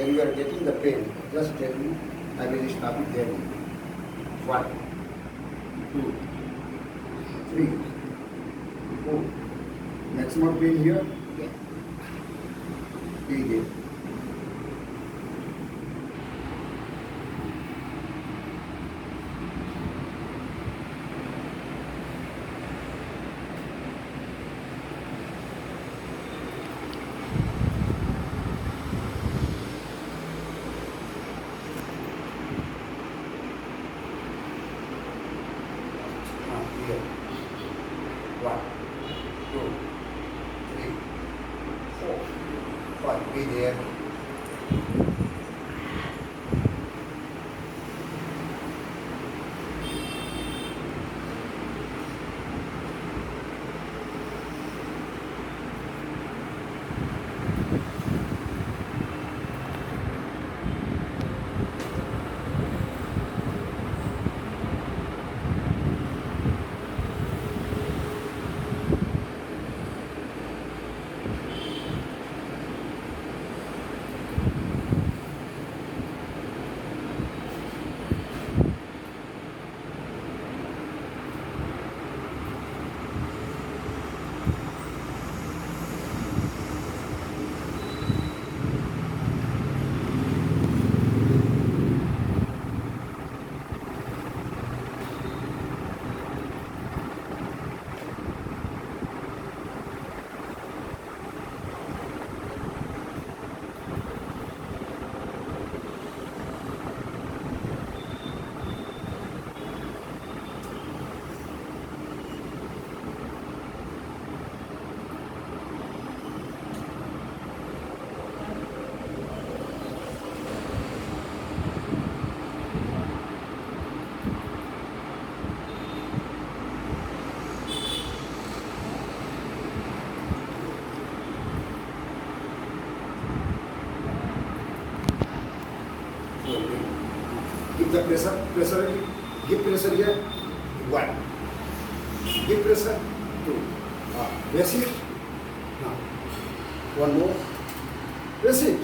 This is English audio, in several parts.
when you are getting the pain, just tell me, I will stop it there. 1, 2, 3, 4. Maximum pain here. Yeah. Begin. Here. 1, 2, 3, 4, 5. Be there. Give the pressure, give pressure here. 1. Give pressure. 2. Press it. Now. 1 more. Press it.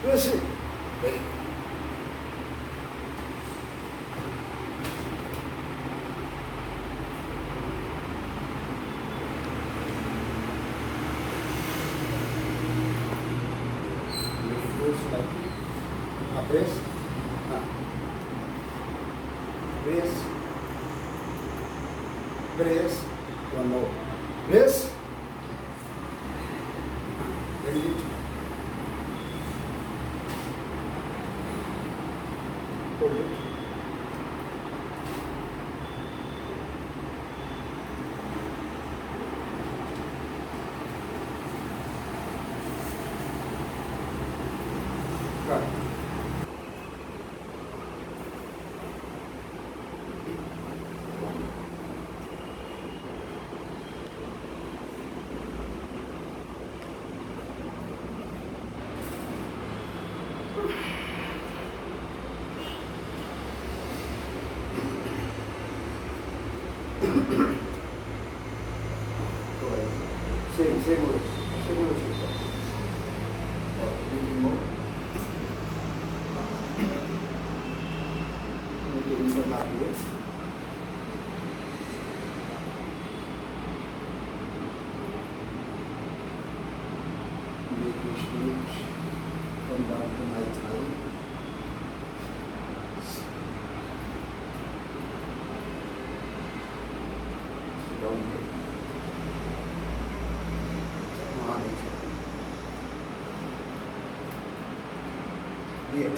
Press it. Very good. Press. Press. Press. 1 more. Press. Very good. Hold it. Right. Seguro. Come down to my thigh. Down here. Here.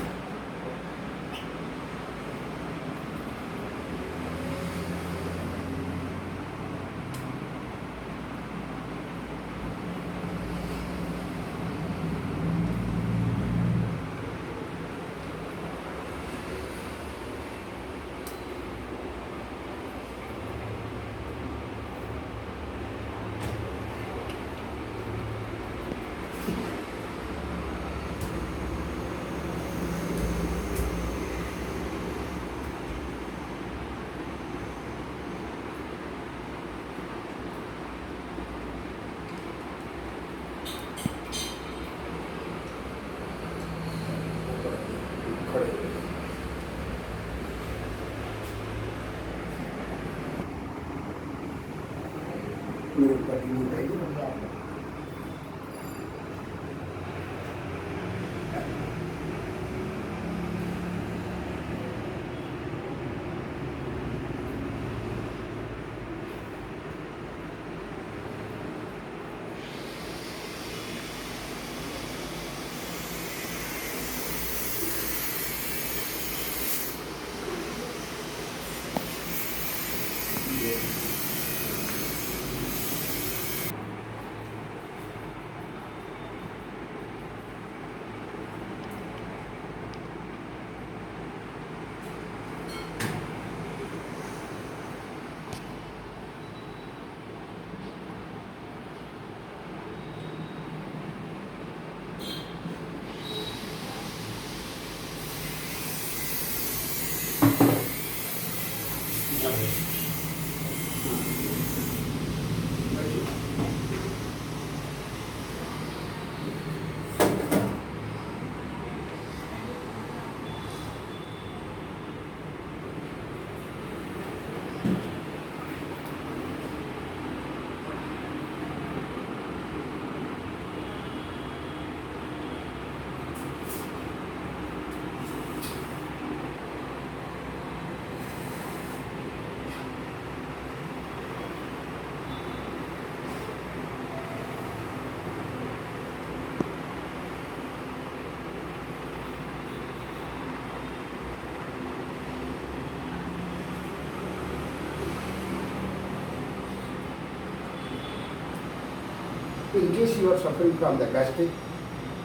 In case you are suffering from the gastric,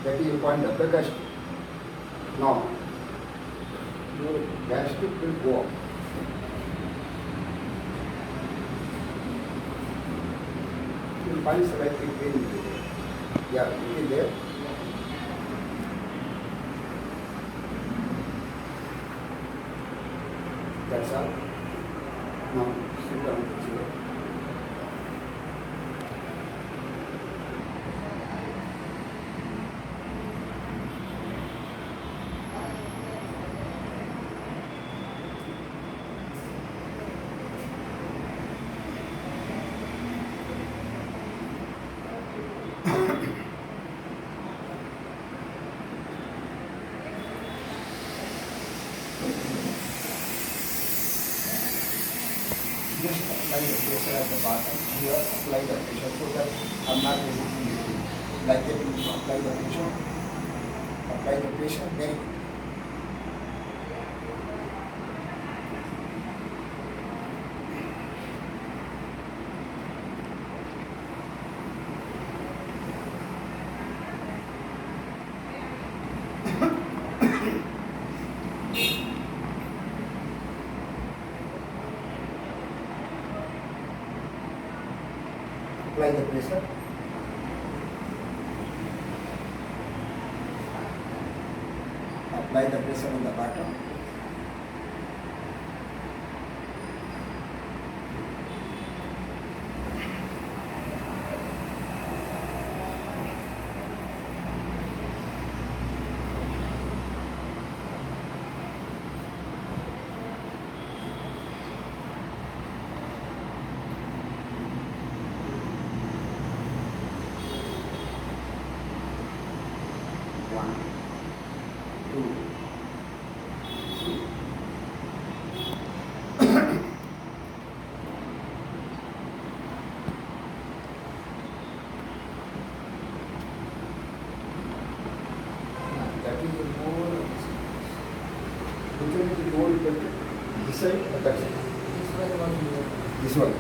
that is a point of the gastric. Now, your gastric will go up. You will find slight pain. Yeah, it is there. That's all. Now, sit down. Just apply the pressure at the bottom. Here, apply the pressure so that I'm not able to lift it. Like that, you apply the pressure. Apply the pressure. Very good. Apply the pressure. Apply the pressure on the bottom. One, two, three. That is the more. Which one is the more effective? This side or that side? This one.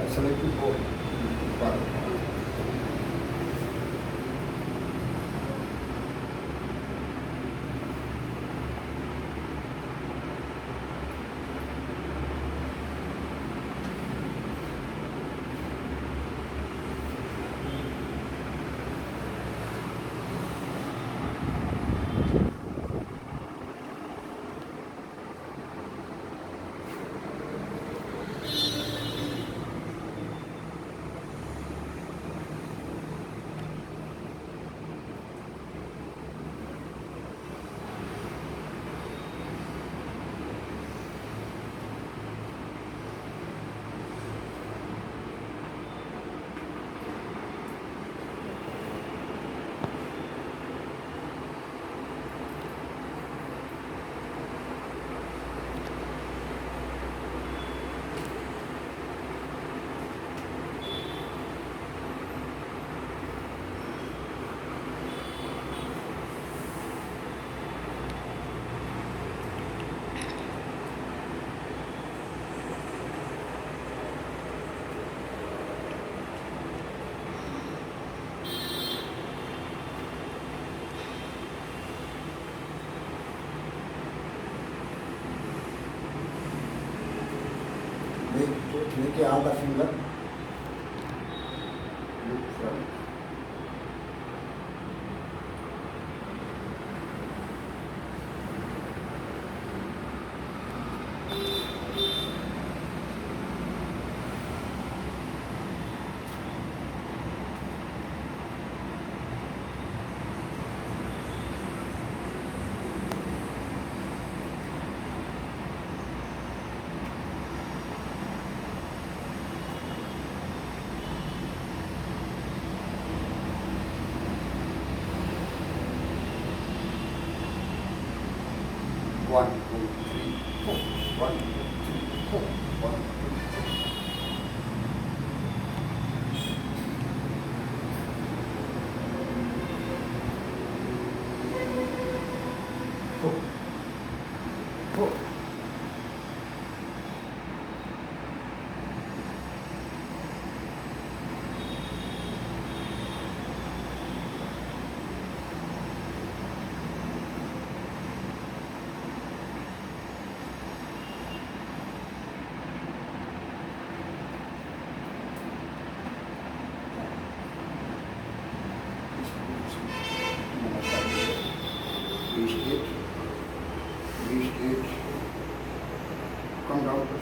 I selected both. One. Make all the finger look front. One, two, three, four. One, two, three, four. One, two, three. Four. Four.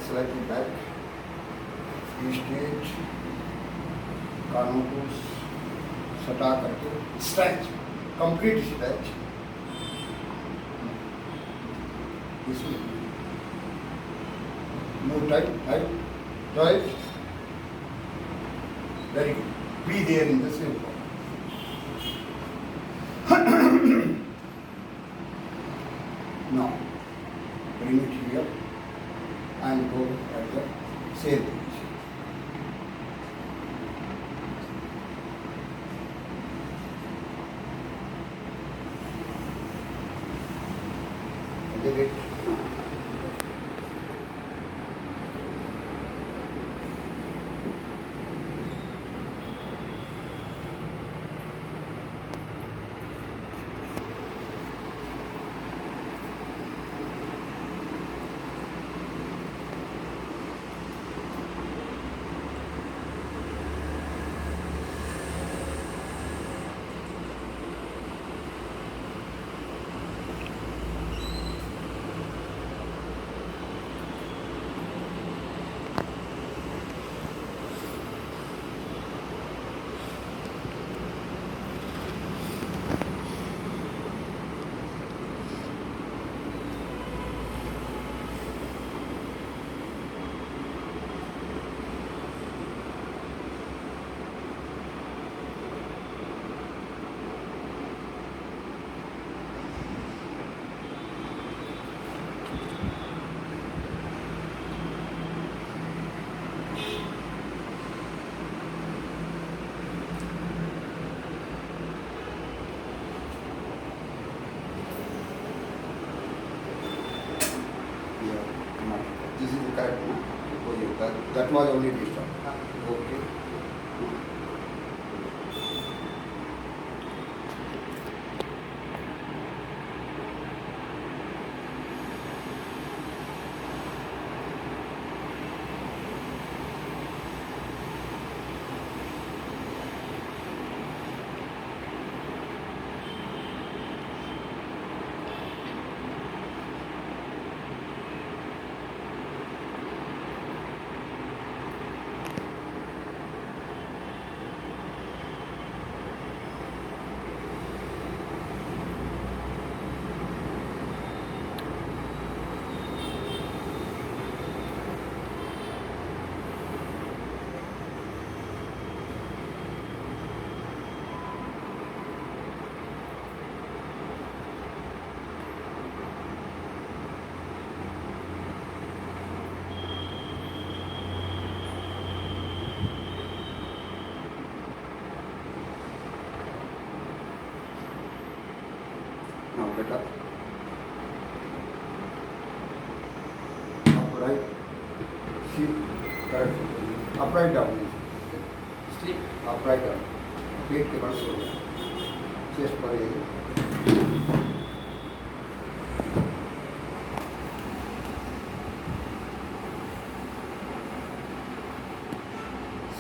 slightly back, stretch, कानों को सटा करके stretch, complete stretch, इसमें more tight, right, very good, be there in the same form. Now bring it here and go at the same position. Give it. This is the correct one. That was only disturb. Okay. Now get up. Upright. Sit. Correct. Upright down. Sleep. Upright down. पेट के बल सो गया. Chest पर ये.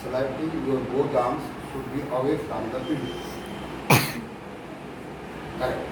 Slightly your both arms should be away from the pillow. Correct.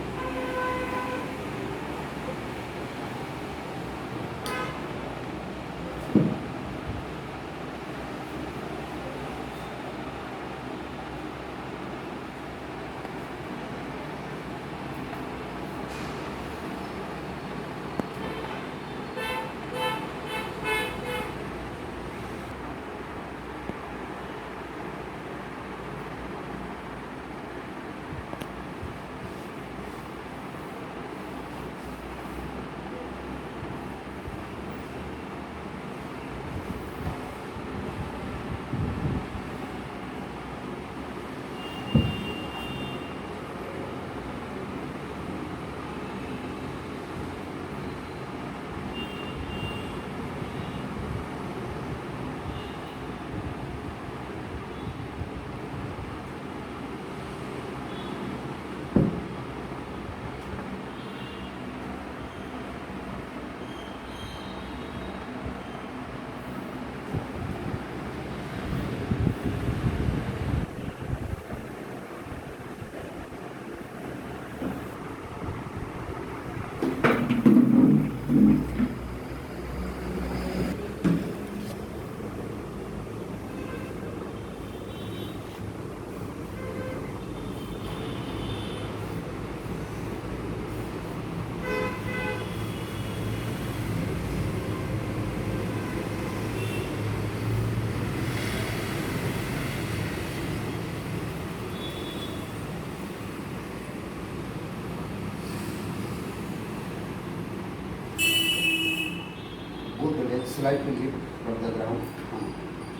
slightly lift from the ground.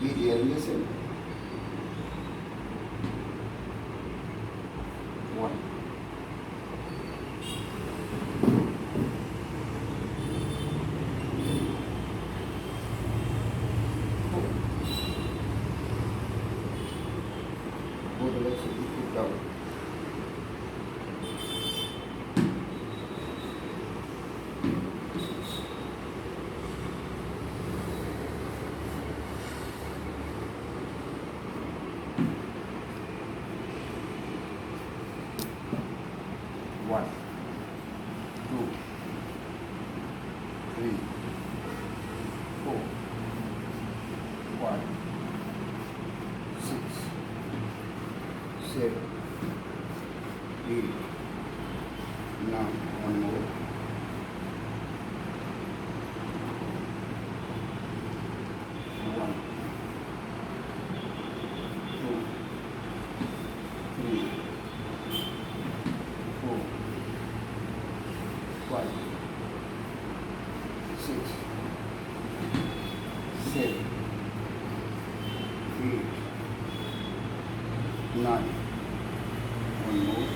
Be there, listen. 1. Both legs will be put down. 1, 2, 3, 4, 5, 6, 7, 8, 9. One more. 1, 2, 3, 4, 5, 6, 7, 8, 9. One more.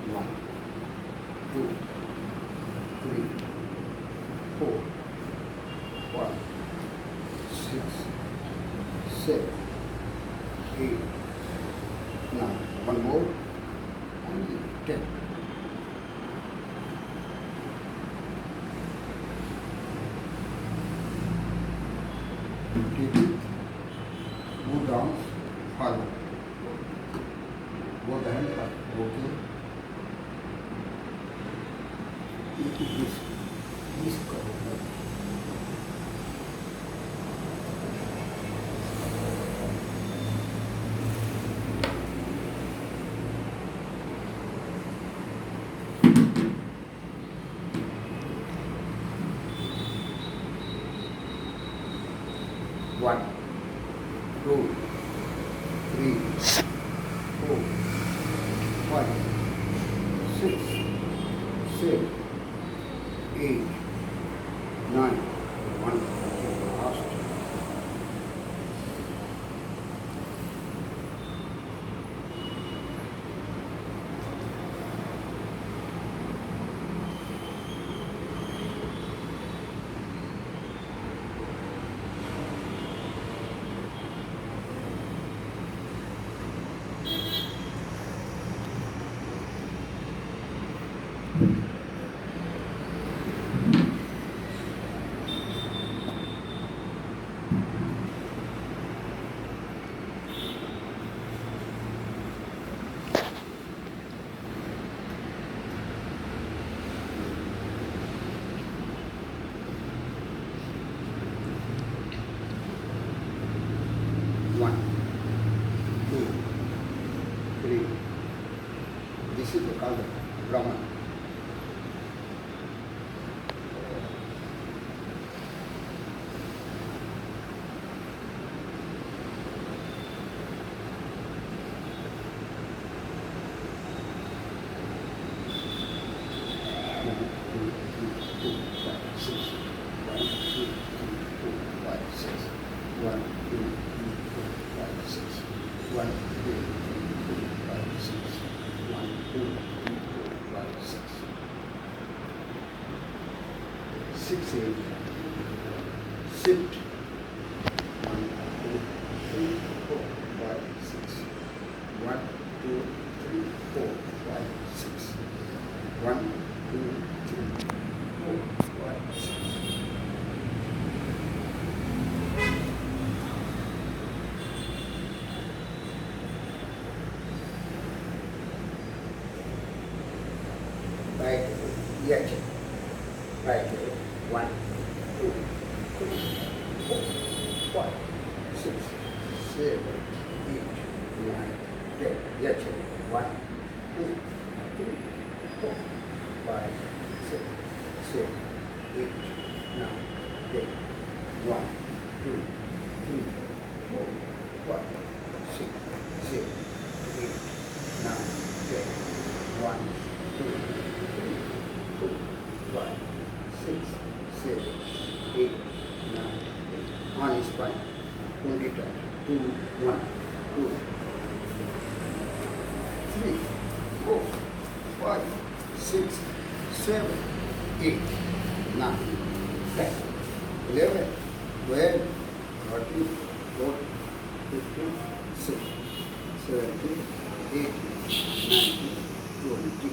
1, 2, 3, 4, 5, 6, 7, 8, 9. One more. And 10. Take it. Move down. Follow. Both hands up. Okay. This cover. One, 2, 3, 4, 5, 6, 7, 8, 9. One. Last. One, 2, 3. This is the color, Brahman. One, two, three, four, 5, 6. 1, 2, 3, 4, 1, 2, 3, 4, 5, 6. 1, 2, 3, 4, 5, 6. 6, 8. Shift. 1, 2, 3, 4, 5, 6. 1, 2, 3, 4, 5, 6. 1, 2, 3, 4, 5, 6. Right, yes. Right, 1, 2, 3, 4, 5, 6, 7, 8, 9, 10. Yes, 1, 2, 3, 4, 5, 6, 7, 8, 9, 10. 1, 2, 3, 4, 5, 6, 7, 8, 9, 10. 1, 2, 3, 4, 5, 6, 7, 8, 9, 10. On his spine. 20 times. 2, 1, 2, 3, 4, 5, 6, 7, 8, 9, 10, 11, 12, 13, 14, 15, 16, 17, 18, 19,